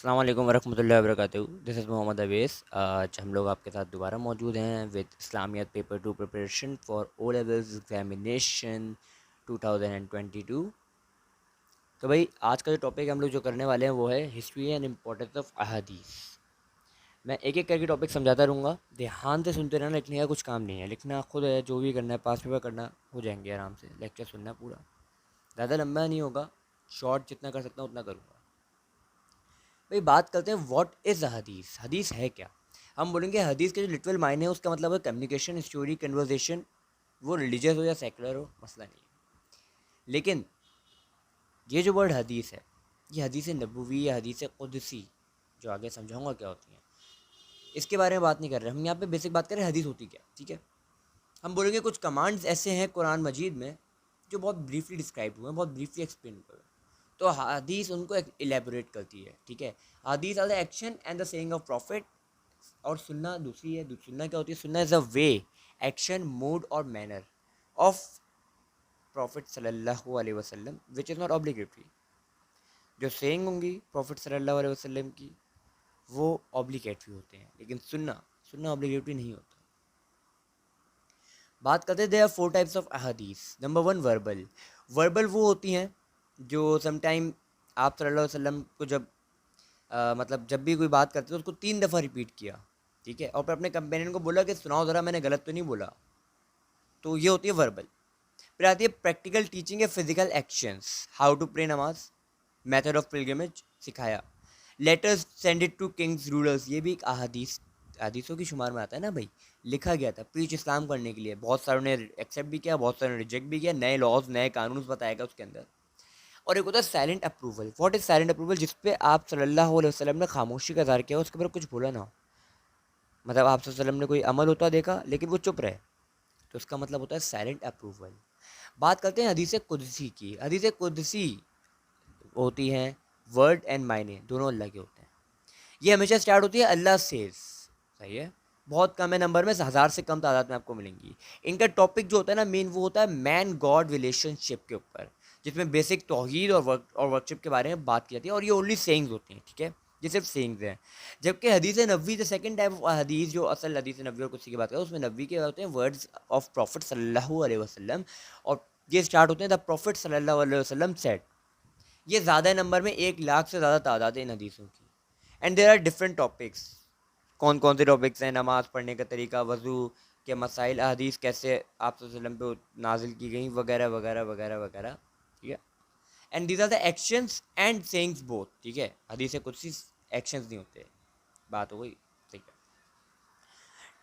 अस्सलाम वालेकुम वरहमतुल्लाहि वबरकातुहू। This is Mohammad Awais. आज हम लोग आपके साथ दोबारा मौजूद हैं with Islamiyat paper two preparation for O levels examination 2022। तो भाई आज का जो टॉपिक हम लोग जो करने वाले हैं वो है हिस्ट्री एंड इम्पोर्टेंस ऑफ अहादीस। मैं एक एक करके टॉपिक समझाता रहूँगा, ध्यान से सुनते रहना। लिखने का कुछ काम नहीं है, लिखना खुद है, जो भी करना है पास पेपर करना हो जाएंगे आराम से। लेक्चर सुनना पूरा, ज़्यादा लंबा नहीं होगा, शॉर्ट जितना कर सकता हूँ उतना करूँगा। भाई बात करते हैं व्हाट इज़ हदीस। हदीस है क्या? हम बोलेंगे हदीस के जो लिटरल मायने है उसका मतलब है कम्युनिकेशन, स्टोरी, कन्वर्सेशन। वो रिलीजियस हो या सेकुलर हो, मसला नहीं है। लेकिन ये जो वर्ड हदीस है, ये हदीस नबवी या हदीस कुदसी, जो आगे समझाऊंगा क्या होती है, इसके बारे में बात नहीं कर रहे हम। यहाँ पे बेसिक बात कर रहे हैं हदीस होती क्या, ठीक है। हम बोलेंगे कुछ कमांड्स ऐसे हैं कुरान मजीद में जो बहुत ब्रीफली डिस्क्राइब हुए हैं, बहुत ब्रीफली एक्सप्लेन हुए हैं। तो हदीस उनको इलेबोरेट करती है, ठीक है। हदीस are the action and the saying of prophet. और सुन्ना दूसरी है। सुन्ना क्या होती है? सुन्ना is a way, action, mood और मैनर ऑफ प्रॉफिट सल्लल्लाहु अलैहि वसल्लम विच इज़ नॉट ऑब्लिगेटरी। जो सेइंग होंगी प्रॉफिट सल्लल्लाहु अलैहि वसल्लम की वो ऑब्लिगेटरी होते हैं, लेकिन सुन्ना सुन्ना ऑब्लिगेटरी नहीं होता। बात करते हैं देयर आर 4 टाइप्स ऑफ अहादीस। Number 1, verbal. वर्बल वो होती हैं जो समटाइम आप सल्लल्लाहु अलैहि वसल्लम को जब मतलब जब भी कोई बात करते तो उसको 3 दफ़ा रिपीट किया, ठीक है, और फिर अपने कंपेनियन को बोला कि सुनाओ ज़रा, मैंने गलत तो नहीं बोला। तो ये होती है वर्बल। फिर आती है प्रैक्टिकल टीचिंग या physical actions. How to pray नमाज, मेथड ऑफ पिलग्रिमेज सिखाया। Letters send it to kings rulers, ये भी एक अहादीस हदीसों की शुमार में आता है ना भाई। लिखा गया था प्रीच इस्लाम करने के लिए, बहुत सारों ने एक्सेप्ट भी किया, बहुत सारों ने रिजेक्ट भी किया, नए लॉज नए कानून बताएगा उसके अंदर। और एक होता है silent approval. What is silent approval? जिसपे आप सल्लल्लाहु अलैहि वसल्लम ने खामोशी का इज़हार किया, उसके ऊपर कुछ बोला ना हो। मतलब आप सल्लल्लाहु अलैहि वसल्लम ने कोई अमल होता देखा लेकिन वो चुप रहे, तो उसका मतलब होता है साइलेंट अप्रूवल। बात करते हैं हदीस कुदसी की। हदीस कुदसी होती हैं वर्ड एंड मायने दोनों अल्लाह के होते हैं। ये हमेशा स्टार्ट होती है अल्लाह सेज, सही है। बहुत कम है नंबर में, 1000 से कम तादाद में आपको मिलेंगी। इनका टॉपिक जो होता है ना मेन, वो होता है मैन गॉड रिलेशनशिप के ऊपर, जिसमें बेसिक तौहीद और वर्कशिप के बारे में बात की जाती है। और ये ओनली सेइंग्स होती हैं, ठीक है, ये सिर्फ सेइंग्स हैं। जबकि हदीस नबवी द सेकंड टाइप ऑफ हदीस, जो असल हदीस नबवी और कुछ की बात करें, उसमें नबवी के होते हैं वर्ड्स ऑफ प्रॉफिट सल्लल्लाहु अलैहि वसल्लम। और ये स्टार्ट होते हैं द प्रॉफिट सल्लल्लाहु अलैहि वसल्लम सेड। ये ज़्यादा नंबर में 1 लाख से ज़्यादा तादाद है इन हदीसों की। And there are different topics. कौन कौन से टॉपिक्स हैं? नमाज़ पढ़ने का तरीका, वज़ू के मसाइल, अहादीस कैसे आप वसल्लम पे नाजिल की गई, वगैरह वगैरह वगैरह वगैरह, ठीक है। And these are the actions and sayings both, ठीक है। हदीस कुछ सी एक्शंस नहीं होते, बात हो गई, ठीक है।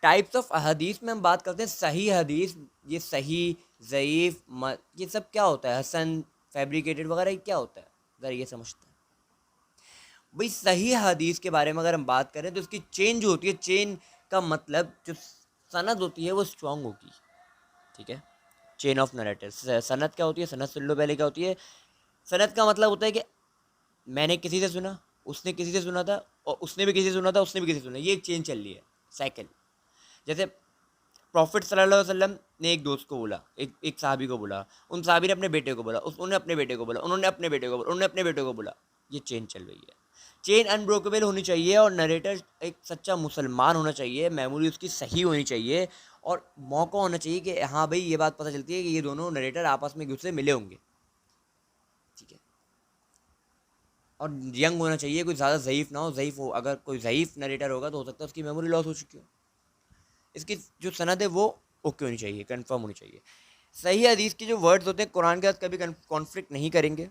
टाइप्स ऑफ अहादीस में हम बात करते हैं सही हदीस। ये सही, ज़ईफ़, ये सब क्या होता है? हसन, फैब्रिकेटेड वगैरह, ये क्या होता है? ज़रा ये समझते हैं भाई। सही हदीस के बारे में अगर हम बात करें तो इसकी चेन जो होती है, चेन का मतलब जो सनद होती है वो स्ट्रांग होगी, ठीक है। Chain of narrative. सनद क्या होती है? सनद सुन लो पहले क्या होती है। सनद का मतलब होता है कि मैंने किसी से सुना, उसने किसी से सुना था, और उसने भी किसी से सुना था, उसने भी किसी से सुना। ये एक चेन चल रही है, साइकिल। जैसे प्रॉफिट सल्लल्लाहु अलैहि वसल्लम ने एक दोस्त को बोला, एक साहबी को बोला, उन साहबी ने अपने बेटे को बोला, उन्होंने अपने बेटे को बोला, उन्होंने अपने बेटे को बोला, उन्होंने अपने बेटे को बोला। ये चेन चल रही है। चेन अनब्रोकेबल होनी चाहिए, और नरेटर एक सच्चा मुसलमान होना चाहिए, मेमोरी उसकी सही होनी चाहिए, और मौका होना चाहिए कि हाँ भाई ये बात पता चलती है कि ये दोनों नरेटर आपस में एक दूसरे मिले होंगे, ठीक है। और यंग होना चाहिए, कोई ज़्यादा ज़यीफ़ ना हो। ज़यीफ़ हो, अगर कोई ज़यीफ़ नरेटर होगा तो हो सकता है उसकी मेमोरी लॉस हो चुकी हो। इसकी जो सनद है वो ओके होनी चाहिए, कंफर्म होनी चाहिए। सही हदीस के जो वर्ड्स होते हैं कुरान के साथ कभी कॉन्फ्लिक्ट नहीं करेंगे,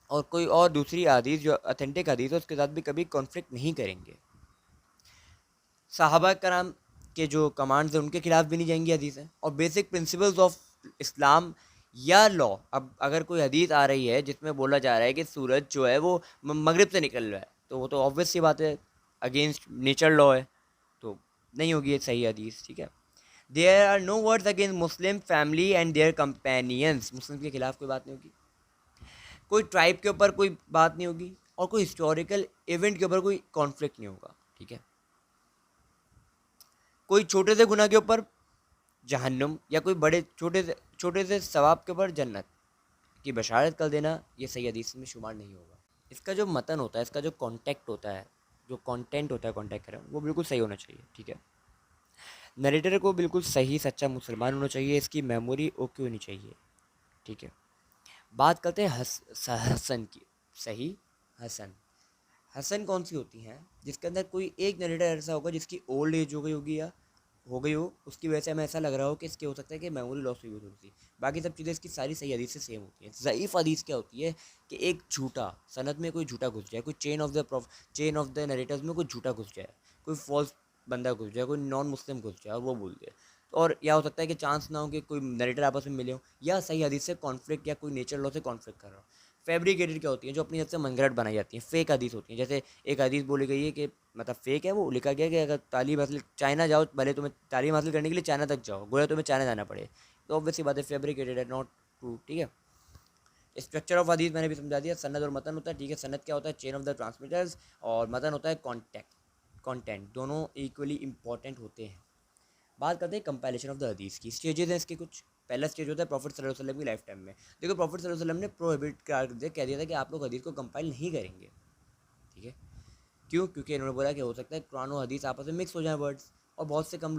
और कोई और दूसरी हदीस जो ऑथेंटिक हदीस है उसके साथ भी कभी कॉन्फ्लिक्ट नहीं करेंगे। साहबा कराम के जो कमांड्स हैं उनके खिलाफ भी नहीं जाएंगी हदीसें। और बेसिक प्रिंसिपल्स ऑफ इस्लाम या लॉ, अब अगर कोई हदीस आ रही है जिसमें बोला जा रहा है कि सूरज जो है वो मगरिब से निकल रहा है, तो वो तो ऑब्वियस सी बात है, अगेंस्ट नेचर लॉ है, तो नहीं होगी ये सही हदीस, ठीक है। There are no words against Muslim family and their companions, मुस्लिम के खिलाफ कोई बात नहीं होगी। कोई ट्राइब के ऊपर कोई बात नहीं होगी, और कोई हिस्टोरिकल इवेंट के ऊपर कोई कॉन्फ्लिक्ट नहीं होगा, ठीक है। कोई छोटे से गुनाह के ऊपर जहन्नुम, या कोई बड़े छोटे से सवाब के ऊपर जन्नत की बशारत कर देना, ये सही हदीस में शुमार नहीं होगा। इसका जो मतन होता है, इसका जो कॉन्टेक्ट होता है, जो कंटेंट होता है कॉन्टेक्ट करें, वो बिल्कुल सही होना चाहिए, ठीक है। नरेटर को बिल्कुल सही सच्चा मुसलमान होना चाहिए, इसकी मेमोरी ओके होनी चाहिए, ठीक है। बात करते हैं हसन की। सही हसन। हसन कौन सी होती हैं? जिसके अंदर कोई एक नरेटर ऐसा होगा जिसकी ओल्ड एज हो गई होगी या हो गई हो, उसकी वजह से हमें ऐसा लग रहा हो कि इसके हो सकता है कि मेमोरी लॉस हुई हो थोड़ी सी। बाकी सब चीज़ें इसकी सारी सही हदीस से सेम होती हैं। ज़ईफ़ हदीस क्या होती है कि एक झूठा सनद में कोई झूठा घुस जाए, कोई चेन ऑफ द नरेटर्स में कोई झूठा घुस जाए, कोई फॉल्स बंदा घुस जाए, कोई नॉन मुस्लिम घुस जाए और वो बोल दे। और या हो सकता है कि चांस ना हो कि कोई नरेटर आपस में मिले हो, या सही हदीस से कॉन्फ्लिक्ट या कोई नेचर लॉ से कॉन्फ्लिक्ट कर रहा हो। फैब्रिकेटेड क्या होती है? जो अपनी तरफ से मनगढ़ंत बनाई जाती हैं, फेक हदीस होती हैं। जैसे एक हदीस बोली गई है कि मतलब फेक है, वो लिखा गया है कि अगर तालीम हासिल चाइना जाओ, भले तुम्हें तालीम हासिल करने के लिए चाइना तक जाओ, गोया तुम्हें चाइना जाना पड़े, तो ऑब्वियसली बात है फैब्रिकेटेड है, नॉट ट्रू, ठीक है। स्ट्रक्चर ऑफ हदीस मैंने भी समझा दिया। सनद और मतन होता है, ठीक है। सनद क्या होता है? Chain of the transmitters. और मतन होता है कंटेंट, दोनों इक्वली इंपॉर्टेंट होते हैं। बात करते हैं कंपाइलेशन ऑफ द हदीस की। स्टेजेस हैं इसके कुछ। पहला स्टेज होता है प्रॉफिट सल्लल्लाहु अलैहि वसल्लम की लाइफ टाइम में। देखो प्रॉफिट सल्लल्लाहु अलैहि वसल्लम ने प्रोहिबिट कह दिया था कि आप लोग हदीस को कंपाइल नहीं करेंगे, ठीक है। क्यों? क्योंकि इन्होंने बोला कि हो सकता है कुरान और हदीस आपस में मिक्स हो जाए वर्ड्स, और बहुत से कम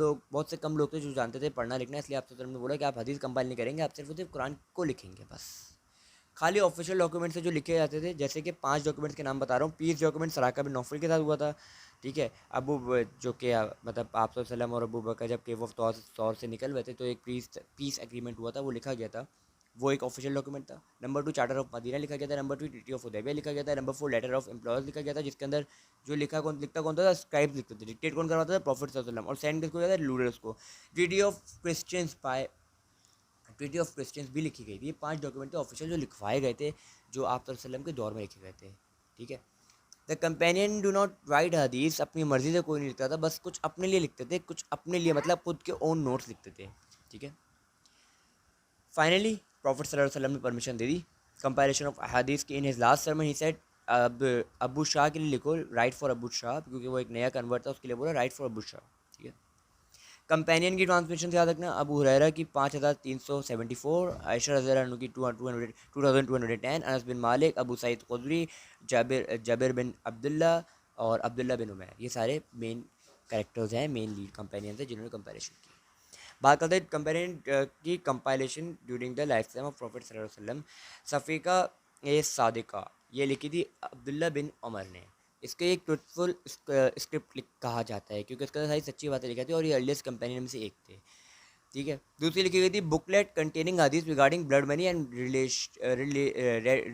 लोग थे जो जानते थे पढ़ना लिखना, इसलिए आपसे ने बोला कि आप हदीस कंपाइल नहीं करेंगे, आप सिर्फ कुरान को लिखेंगे बस। खाली ऑफिशियल डॉक्यूमेंट से जो लिखे जाते थे, जैसे कि 5 डॉक्यूमेंट्स के नाम बता रहा हूँ। पीस डॉक्यूमेंट सराका बिन नौफल के साथ हुआ था, ठीक है। जो कि मतलब आप वसल्लम और अबू बकर जब केव ऑफ तौर से निकल गए थे, तो एक पीस एग्रीमेंट हुआ था, वो लिखा गया था, वो एक ऑफिशियल डॉक्यूमेंट था। नंबर 2 चार्टर ऑफ मदीना लिखा गया था। नंबर 3 ट्रीटी ऑफ हुदैबिया लिखा गया था। नंबर 4 लेटर ऑफ एम्प्लॉयर्स लिखा गया था, जिसके अंदर जो लिखता कौन था? स्क्राइब्स लिखते थे। डिक्टेट कौन करवाता था? प्रॉफिट सल्लल्लाहु अलैहि वसल्लम। और सेंड किसको किया था? लूडर्स को। Treaty of Christians by treaty of Christians भी लिखी गई थी। ये 5 डॉक्यूमेंट थे ऑफिशियल जो लिखवाए गए थे, जो आप वसल्लम के दौर में लिखे गए थे, ठीक है। The companion do not right हदीस। अपनी मर्जी से कोई नहीं लिखता था, बस कुछ अपने लिए लिखते थे, कुछ अपने लिए मतलब खुद के ओन नोट्स लिखते थे, ठीक है। फाइनली प्रॉफिट सल्लल्लाहु अलैहि वसल्लम ने permission they the compilation of हदीस की। In his last sermon he said, अब अबू शाह के लिए लिखो, राइट फॉर अबू शाह, क्योंकि वो एक नया कन्वर्ट था, उसके लिए बोला राइट फॉर अबू शाह, ठीक है। कंपेनियन की ट्रांसमिशन याद रखना, अबू हुरैरा की 5374, आयशा रज़ी अल्लाह अन्हु की 2210, अनस बिन मालिक, अबू सईद खुदरी, जाबिर बिन अब्दुल्ला और अब्दुल्ला बिन उमैर। ये सारे मेन कैरेक्टर्स हैं, मेन लीड कंपेनियन थे जिन्होंने कंपैरिजन की। बात करते हैं कंपेनियन की compilation during the life time of prophet सल्लल्लाहु अलैहि वसल्लम। सफ़ीका ए सादिका, ये लिखी थी अब्दुल्ला बिन उमर ने। इसके एक ट्रुथफुल स्क्रिप्ट कहा जाता है, क्योंकि इसके अंदर सारी सच्ची बातें लिखी थी, और ये अर्लीस्ट कंपेनियन में से एक थे, ठीक है। दूसरी लिखी गई थी बुकलेट कंटेनिंग हदीस regarding blood money and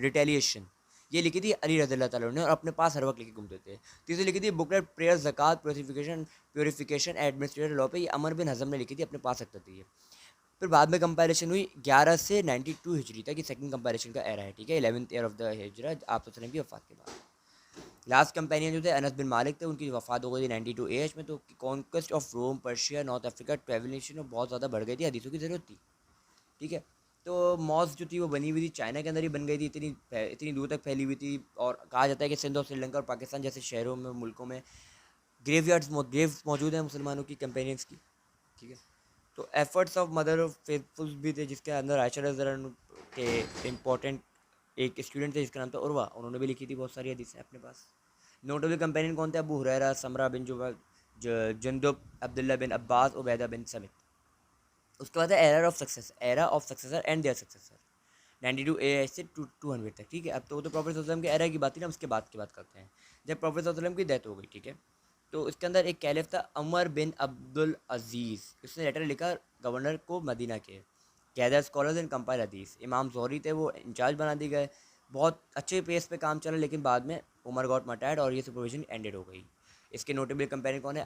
retaliation. ये लिखी थी अली रज़ियल्लाहु ताला ने, और अपने पास हर वक्त लेके घूमते थे। तीसरी लिखी थी booklet prayer zakat purification administrative law पे, ये अमर बिन हज़म ने लिखी थी, अपने पास रखते थे ये। फिर बाद में कंपैरिजन हुई 11 से 92 हिजरी तक, ये सेकंड कंपैरिजन का एरा है, ठीक है। 11th ईयर ऑफ द हिजरा, आप वसल्लम की वफ़ात के बाद। लास्ट कंपेनियन जो थे अनस बिन मालिक थे, उनकी वफ़ात हो गई थी 92 एज में। तो conquest of Rome, Persia, North Africa, ट्रेवलेशन में बहुत ज़्यादा बढ़ गई थी, हदीसों की ज़रूरत थी, ठीक है। तो मॉस्क जो थी वो बनी हुई थी चाइना के अंदर ही बन गई थी, इतनी दूर तक फैली हुई थी। और कहा जाता है कि सिंध और श्रीलंका और पाकिस्तान जैसे शहरों में, मुल्कों में ग्रेव्स मौजूद हैं मुसलमानों की कंपेनियंस की, ठीक है। तो एफर्ट्स ऑफ मदर ऑफ फेथफुल्स भी थे, जिसके अंदर आयशा रज़ी अल्लाह अन्हा के इम्पोर्टेंट एक स्टूडेंट थे जिसका नाम था उर्वा, उन्होंने भी लिखी थी बहुत सारी हदीसें अपने पास। नोटेबल कंपेनियन कौन थे? अबू हुरैरा, समरा बिन जंदुब, अब्दुल्ला बिन अब्बास, उबैदा बिन समित। उसके बाद है era of successor and their successor, 92 A से 200 तक, ठीक है। अब तो प्रॉफिट वसल्लम के एरा की बात थी ना, उसके बाद की बात करते हैं जब प्रॉफिट वसल्लम की डेथ हो गई, ठीक है। तो इसके अंदर एक कैलिफ था उमर बिन अब्दुल अजीज़, उसने लेटर लिखा गवर्नर को मदीना के, गैदर स्कॉलर्स इन कंपाइल हदीस। इमाम ज़ोहरी थे, वो इंचार्ज बना दिए गए। बहुत अच्छे पेस पे काम चला, लेकिन बाद में उमर गॉट मटायर्ड और ये सुपरविजन एंडेड हो गई। इसके नोटेबल कंपेरिजन कौन है?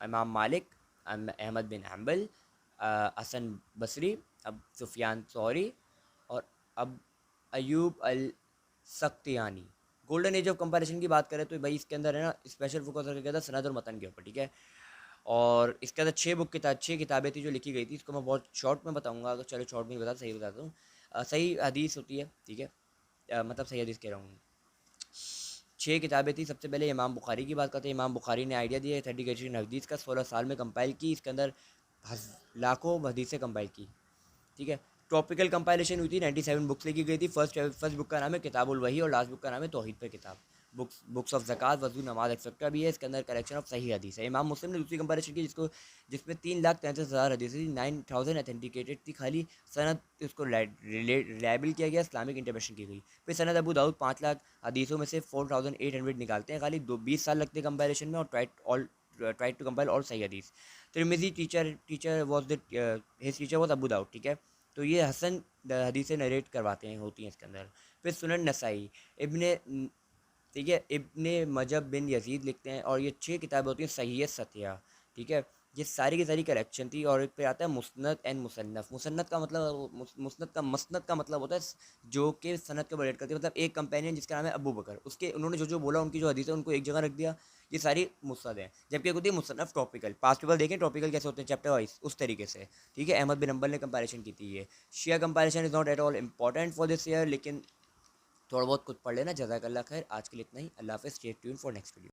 इमाम मालिक, अहमद बिन हम्बल, हसन बसरी, अब सुफियान सौरी, और अब अयूब अल सख्तियानी। गोल्डन एज ऑफ कंपैरिजन की बात करें तो भाई इसके अंदर है ना, स्पेशल फोकस रखा गया था सनद और मतन के ऊपर, ठीक है। और इसके अंदर 6 किताबें थी जो लिखी गई थी। इसको मैं बहुत शॉर्ट में बताऊंगा, अगर चलो शॉर्ट में ही सही बताता हूँ। सही हदीस होती है, ठीक है। मतलब सही हदीस कह रहा हूँ। 6 किताबें थी। सबसे पहले इमाम बुखारी की बात करते हैं। इमाम बुखारी ने आइडिया दिया 30 हदीस का, 16 साल में कंपाइल की। इसके अंदर लाखों हदीसें कंपाइल की, ठीक है। टॉपिकल कंपाइलेशन हुई थी, 97 बुक्स लिखी गई थी। फर्स्ट बुक का नाम है किताबुल वही और लास्ट बुक का नाम है तौहीद पे किताब। बुक्स ऑफ ज़कात, वज़ू, नमाज एक्सेट्रा भी है। इसके अंदर कलेक्शन ऑफ सही हदीस है। इमाम मुस्लिम ने दूसरी कंपैरिजन की जिसमें 3,33,000 हदीस थी, 9,000 ऑथेंटिकेटेड थी। खाली सनद उसको रिलायबल किया गया, इस्लामिक इंटरप्रेशन की गई। फिर सनद अबू दाऊद 5 लाख हदीसों में से 4,800 निकालते हैं। खाली 20 साल लगते हैं कंपैरिजन में, और ट्राई टू कंपाइल ऑल सही हदीस। Tirmidhi teacher was the his teacher was Abu Dawud, ठीक है। तो ये हसन हदीसें नरेट करवाते हैं, होती हैं इसके अंदर। फिर सुनन नसाई, इब्ने ठीक है, इब्ने मजब बिन यजीद लिखते हैं, और ये 6 किताबें होती हैं सही सतिया, ठीक है। ये सारी की सारी करेक्शन थी। और फिर आता है मुस्नद एंड मुसन्नफ। मुसन्नद का मतलब मसनद का मतलब होता है जो कि सनद के रिलेट करती है। मतलब एक कंपेनियन जिसका नाम है अबू बकर, उसके उन्होंने जो जो बोला, उनकी जो हदीस है उनको एक जगह रख दिया। ये सारी मुस्नद हैं। जबकि एक होती है मुसन्नफ टॉपिकल। पास पेपर देखें टॉपिकल कैसे होते हैं, चैप्टर वाइज, उस तरीके से, ठीक है। अहमद बिन हंबल ने कंपैरिजन की थी। ये शिया comparison is not at all important for this year, लेकिन थोड़ा बहुत कुछ पढ़ लेना। जज़ाकल्लाह खैर। आज के लिए इतना ही। अल्लाह हाफ़िज़। Stay tune for next video.